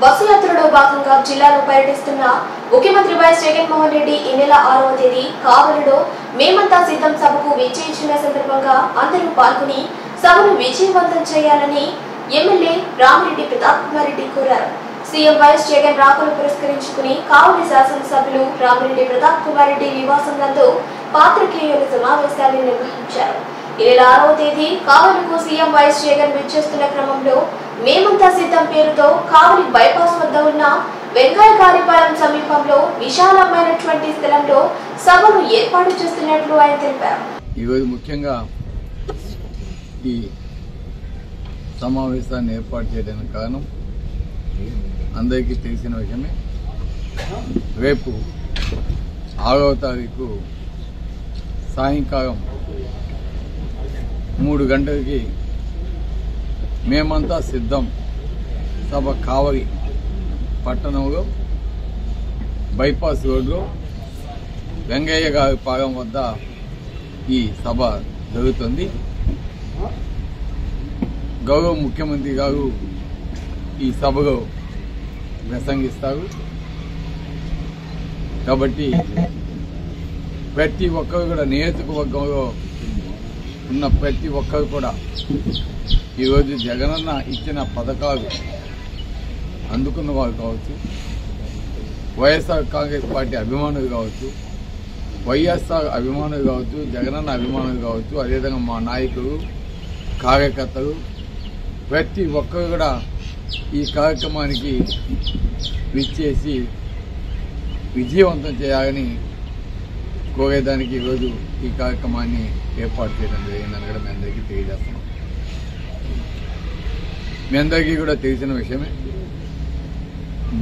Bus యాత్రలో భాగంగా జిల్లాలో పర్యటిస్తున్న ముఖ్యమంత్రి వైఎస్ జగన్మోహన్ రెడ్డి ఈ నెల 6వ తేదీ కావలిలో మేమంతా సిద్ధం సభకు విచ్చేయించిన సందర్భంగా అందరూ పాల్గొని సభను విజయవంతం చేయాలని ఎమ్మెల్యే రామిరెడ్డి ప్రతాప్ కుమార్ రెడ్డి కోరారు. సీఎం వైఎస్ జగన్ రాకను పురస్కరించుకుని కావలి శాసనసభ్యులు రామిరెడ్డి ప్రతాప్ కుమార్ రెడ్డి నివాసం నందు పాత్రికేయుల సమావేశాన్ని నిర్వహించారు. ఈ నెల 6వ తేదీ కావలికు సీఎం వైఎస్ జగన్ విచ్చేస్తున్న క్రమంలో మేమంతా సిద్ధం పేరుతో కావలి బైపాస్ వద్ద ఉన్న వెంకయ్యగారిపాలెం సమీపంలో విశాలమైనటువంటి స్థలంలో సభను ఏర్పాటు చేస్తున్నట్లు ఆయన తెలిపారు. ఈరోజు ముఖ్యంగా ఈ సమావేశాన్ని ఏర్పాటు చేయడానికి కారణం అందరికీ తెలిసిన విషయమే. రేపు 6వ తారీఖు సాయంకాలం 3 గంటలకి మేమంతా సిద్ధం సభ కావలి పట్టణంలో బైపాస్ రోడ్లో వెంగయ్య గారి పాలెం వద్ద ఈ సభ జరుగుతుంది. గౌరవ ముఖ్యమంత్రి గారు ఈ సభలో ప్రసంగిస్తారు. కాబట్టి ప్రతి ఒక్కరు కూడా నియోజకవర్గంలో ఉన్న ప్రతి ఒక్కరు కూడా ఈరోజు జగనన్న ఇచ్చిన పథకాలు అందుకున్న వారు కావచ్చు, వైఎస్ఆర్ కాంగ్రెస్ పార్టీ అభిమానులు కావచ్చు, వైఎస్ఆర్ అభిమానులు కావచ్చు, జగనన్న అభిమానులు కావచ్చు, అదేవిధంగా మా నాయకులు కార్యకర్తలు ప్రతి ఒక్కరు కూడా ఈ కార్యక్రమానికి విచ్చేసి విజయవంతం చేయాలని కోరేదానికి ఈరోజు ఈ కార్యక్రమాన్ని ఏర్పాటు చేయడం జరిగిందని కూడా మీ అందరికీ తెలియజేస్తున్నాం. మీ అందరికీ కూడా తెలిసిన విషయమే,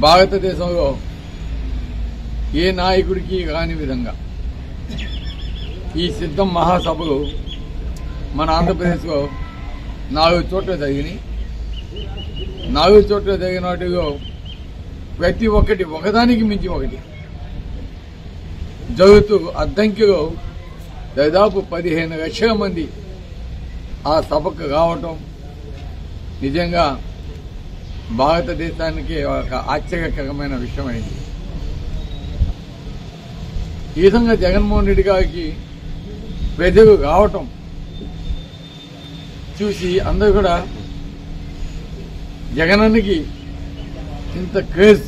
భారతదేశంలో ఏ నాయకుడికి కాని విధంగా ఈ సిద్ధం మహాసభలు మన ఆంధ్రప్రదేశ్లో 4 చోట్ల జరిగినాయి. 4 చోట్ల జరిగిన వాటిలో ప్రతి ఒక్కటి ఒకదానికి మించి ఒకటి జరుగుతూ అద్దంకిలో దాదాపు 15 లక్షల మంది ఆ సభకు రావటం నిజంగా భారతదేశానికి ఒక ఆశ్చర్యకరమైన విషయమైంది. ఈ విధంగా జగన్మోహన్ రెడ్డి గారికి ప్రజలు రావటం చూసి అందరూ కూడా జగనన్నకి ఇంత క్రేజ్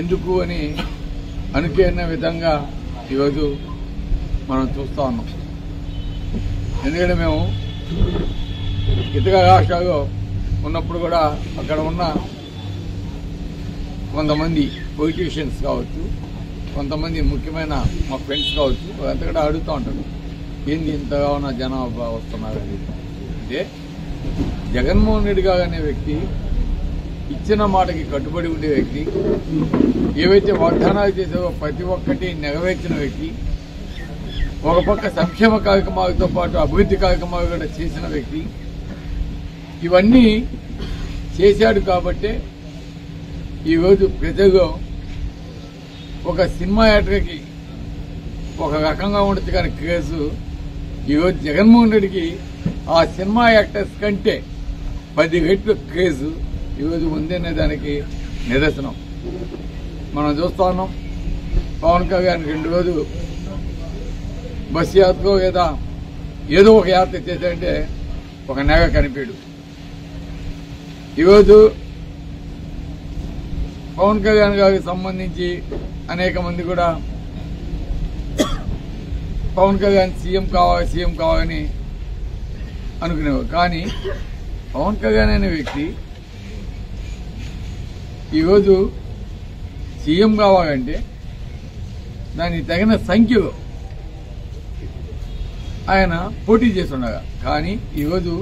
ఎందుకు అని అనుకునే విధంగా ఈరోజు మనం చూస్తా ఉన్నాం. ఎందుకంటే మేము ఇతర రాష్ట్రాల్లో ఉన్నప్పుడు కూడా అక్కడ ఉన్న కొంతమంది పొలిటీషియన్స్ కావచ్చు, కొంతమంది ముఖ్యమైన మా ఫ్రెండ్స్ కావచ్చు, అంతా కూడా అడుగుతూ ఉంటారు, ఏంది ఇంతగా ఉన్న జనాభా వస్తున్నారని. అంటే జగన్మోహన్ రెడ్డి గారు అనే వ్యక్తి ఇచ్చిన మాటకి కట్టుబడి ఉండే వ్యక్తి, ఏవైతే వాగ్దానాలు చేసావో ప్రతి ఒక్కటి నెరవేర్చిన వ్యక్తి, ఒక పక్క సంక్షేమ కార్యక్రమాలతో పాటు అభివృద్ధి కార్యక్రమాలు కూడా చేసిన వ్యక్తి, ఇవన్నీ చేశాడు. కాబట్టే ఈరోజు ప్రజల్లో ఒక సినిమా యాత్రకి ఒక రకంగా ఉండదు కానీ క్రేజు ఈరోజు జగన్మోహన్ రెడ్డికి ఆ సినిమా యాక్టర్స్ కంటే 10 రెట్లు క్రేజు ఈరోజు ఉందనే దానికి నిదర్శనం. మనం చూస్తా ఉన్నాం, పవన్ కళ్యాణ్ 2 రోజులు బస్సు యాత్రలో లేదా ఏదో ఒక యాత్ర చేశాడంటే ఒక నెగ కనిపాడు. ఈరోజు పవన్ కళ్యాణ్ గారికి సంబంధించి అనేక మంది కూడా పవన్ కళ్యాణ్ సీఎం కావాలని అనుకునేవారు. కానీ పవన్ కళ్యాణ్ అనే వ్యక్తి ఈరోజు సీఎం కావాలంటే దానికి తగిన సంఖ్యలో ఆయన పోటీ చేస్తుండగా, కానీ ఈరోజు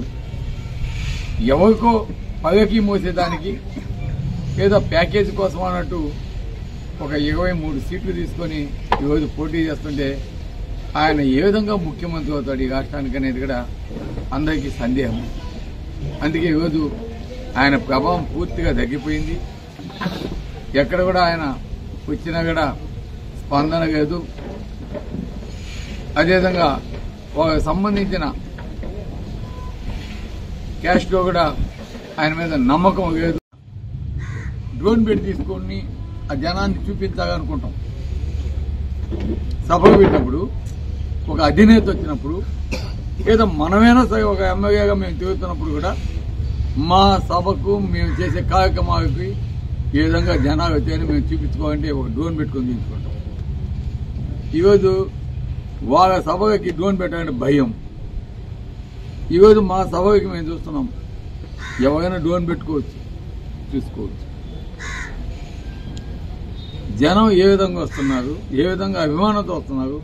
ఎవరికో పగకి మోసేదానికి ఏదో ప్యాకేజీ కోసం అన్నట్టు ఒక 23 సీట్లు తీసుకొని ఈరోజు పోటీ చేస్తుంటే ఆయన ఏ విధంగా ముఖ్యమంత్రి అవుతాడు ఈ రాష్ట్రానికి అనేది కూడా అందరికీ సందేహం. అందుకే ఈరోజు ఆయన ప్రభావం పూర్తిగా తగ్గిపోయింది. ఎక్కడ కూడా ఆయన వచ్చినా కూడా స్పందన లేదు. అదేవిధంగా వాళ్ళకి సంబంధించిన క్యాష్లో కూడా ఆయన మీద నమ్మకం లేదు. డ్రోన్ పెట్టి తీసుకొని ఆ జనాన్ని చూపించాలనుకుంటాం. సభకు పెట్టినప్పుడు ఒక అధినేత వచ్చినప్పుడు ఏదో మనమైనా సరే ఒక ఎమ్మెల్యేగా మేము తిరుగుతున్నప్పుడు కూడా మా సభకు మేము చేసే కార్యక్రమాలకి ఏ విధంగా జనాలు వచ్చాయని మేము చూపించుకోవాలంటే ఒక డ్రోన్ పెట్టుకొని తీసుకుంటాం. ఈరోజు వాళ్ళ సభకి డ్రోన్ పెట్టాలంటే భయం. ఈరోజు మా సభకి మేము చూస్తున్నాం, ఎవరైనా డ్రోన్ పెట్టుకోవచ్చు, చూసుకోవచ్చు. జనం ఏ విధంగా వస్తున్నారు, ఏ విధంగా అభిమానంతో వస్తున్నారు.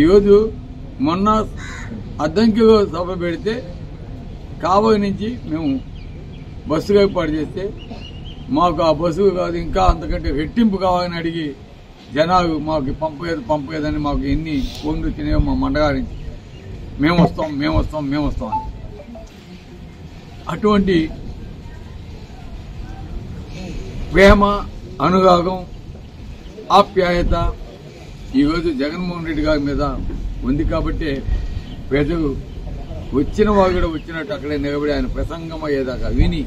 ఈరోజు మొన్న అద్దంకిలో సభ పెడితే కాబోయే నుంచి మేము బస్సుగా ఏర్పాటు చేస్తే మాకు ఆ బస్సు కాదు ఇంకా అంతకంటే రెట్టింపు కావాలని అడిగి జనాలు మాకు పంపేదని మాకు ఎన్ని ఫోన్లు వచ్చినాయో మా మండగారి నుంచి మేము వస్తాం అని. అటువంటి ప్రేమ, అనురాగం, ఆప్యాయత ఈరోజు జగన్మోహన్ రెడ్డి గారి మీద ఉంది. కాబట్టి ప్రజలు వచ్చిన వారు కూడా వచ్చినట్టు అక్కడే నిలబడి ఆయన ప్రసంగం అయ్యేదాకా విని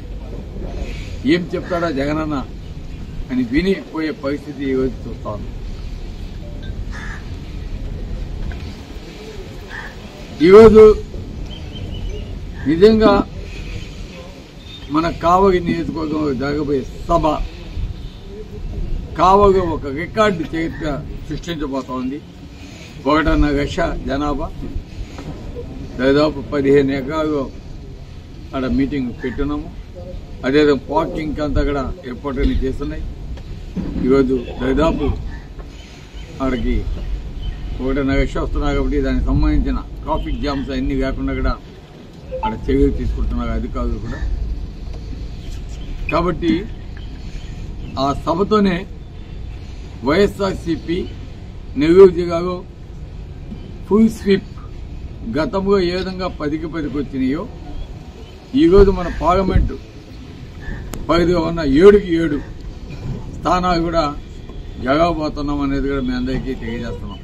ఏం చెప్తాడా జగనన్న అని వినిపోయే పరిస్థితి ఈరోజు చూస్తాను. ఈరోజు నిజంగా మన కావలి నియోజకవర్గంలో జరగబోయే సభ కావలి ఒక రికార్డు చరిత్ర సృష్టించబోతోంది. 1.5 లక్ష జనాభా, దాదాపు 15 ఎకరాలు అక్కడ మీటింగ్ పెట్టున్నాము. అదేదో పార్కింగ్ అంతా కూడా ఏర్పాట్లు చేస్తున్నాయి. ఈరోజు దాదాపు అక్కడికి 1.5 లక్ష వస్తున్నారు కాబట్టి దానికి సంబంధించిన ట్రాఫిక్ జామ్స్ అన్ని కాకుండా కూడా అక్కడ చర్యలు తీసుకుంటున్నారు అధికారులు కూడా. కాబట్టి ఆ సభతోనే వైఎస్ఆర్సీపీ నెల్లూరు జిల్లాలో ఫుల్ స్వీప్ గతంలో ఏ విధంగా 10కి 10 వచ్చినాయో ఈరోజు మన పార్లమెంటు పరిధిలో ఉన్న 7కి 7 స్థానాలు కూడా జరగబోతున్నాం అనేది కూడా మీ అందరికీ తెలియజేస్తున్నాం.